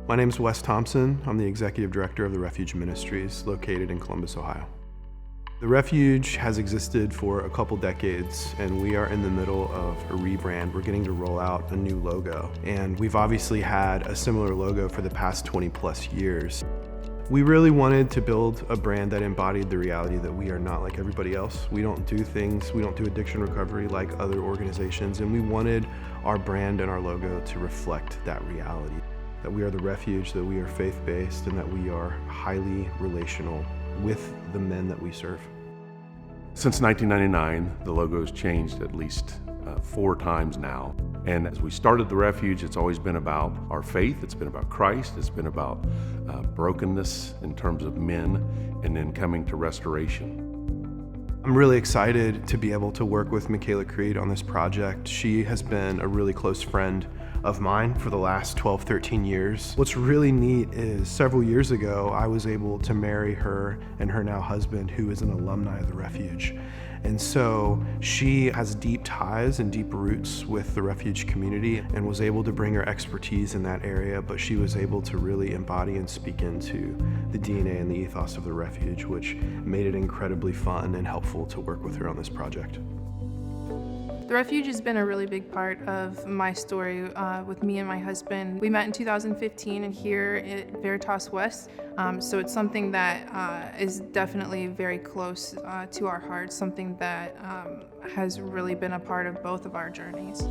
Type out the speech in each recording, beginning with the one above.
My name is Wes Thompson. I'm the Executive Director of the Refuge Ministries located in Columbus, Ohio. The Refuge has existed for a couple decades, and we are in the middle of a rebrand. We're getting to roll out a new logo, and we've obviously had a similar logo for the past 20 plus years. We really wanted to build a brand that embodied the reality that we are not like everybody else. We don't do addiction recovery like other organizations, and we wanted our brand and our logo to reflect that reality. That we are the Refuge, that we are faith-based, and that we are highly relational with the men that we serve. Since 1999, the logo's changed at least 4 times now. And as we started the Refuge, it's always been about our faith, it's been about Christ, it's been about brokenness in terms of men, and then coming to restoration. I'm really excited to be able to work with Michaela Creed on this project. She has been a really close friend of mine for the last 12, 13 years. What's really neat is several years ago, I was able to marry her and her now husband, who is an alumni of the Refuge. And so she has deep ties and deep roots with the Refuge community and was able to bring her expertise in that area, but she was able to really embody and speak into the DNA and the ethos of the Refuge, which made it incredibly fun and helpful to work with her on this project. The Refuge has been a really big part of my story with me and my husband. We met in 2015 and here at Veritas West, so it's something that is definitely very close to our hearts, something that has really been a part of both of our journeys.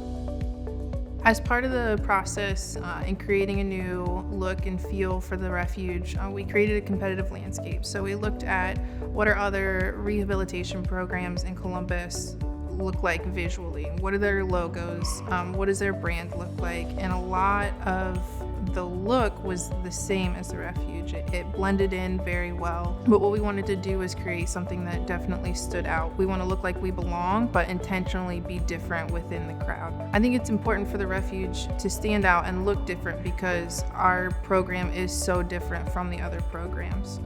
As part of the process in creating a new look and feel for the Refuge, we created a competitive landscape. So we looked at what are other rehabilitation programs in Columbus look like visually, what are their logos, what does their brand look like, and a lot of the look was the same as the Refuge. It blended in very well, but what we wanted to do was create something that definitely stood out. We want to look like we belong, but intentionally be different within the crowd. I think it's important for the Refuge to stand out and look different because our program is so different from the other programs.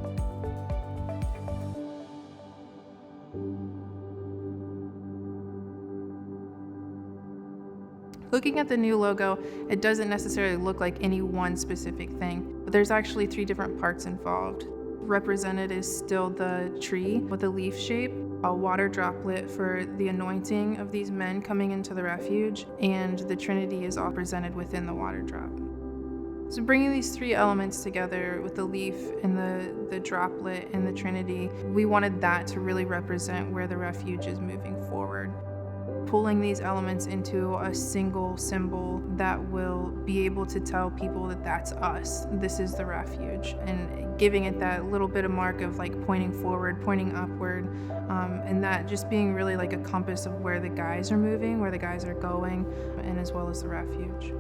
Looking at the new logo, it doesn't necessarily look like any one specific thing, but there's actually 3 different parts involved. Represented is still the tree with a leaf shape, a water droplet for the anointing of these men coming into the Refuge, and the Trinity is all presented within the water drop. So bringing these 3 elements together with the leaf and the droplet and the Trinity, we wanted that to really represent where the Refuge is moving forward. Pulling these elements into a single symbol that will be able to tell people that that's us, this is the Refuge, and giving it that little bit of mark of like pointing forward, pointing upward, and that just being really like a compass of where the guys are moving, where the guys are going, and as well as the Refuge.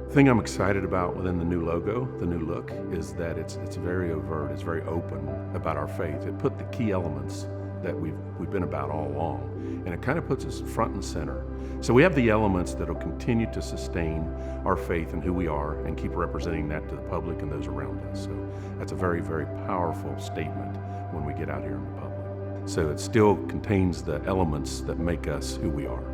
The thing I'm excited about within the new logo, the new look, is that it's very overt, it's very open about our faith. It put the key elements that we've been about all along, and it kind of puts us front and center. So we have the elements that will continue to sustain our faith and who we are and keep representing that to the public and those around us. So that's a very, very powerful statement when we get out here in the public. So it still contains the elements that make us who we are.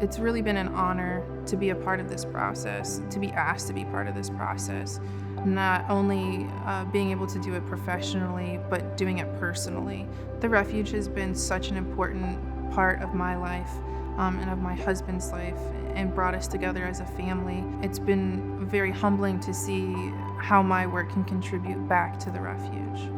It's really been an honor to be a part of this process, to be asked to be part of this process. Not only being able to do it professionally, but doing it personally. The Refuge has been such an important part of my life and of my husband's life and brought us together as a family. It's been very humbling to see how my work can contribute back to the Refuge.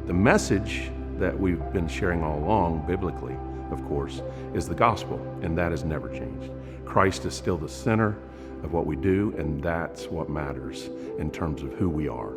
The message that we've been sharing all along, biblically, of course, is the gospel, and that has never changed. Christ is still the center of what we do, and that's what matters in terms of who we are.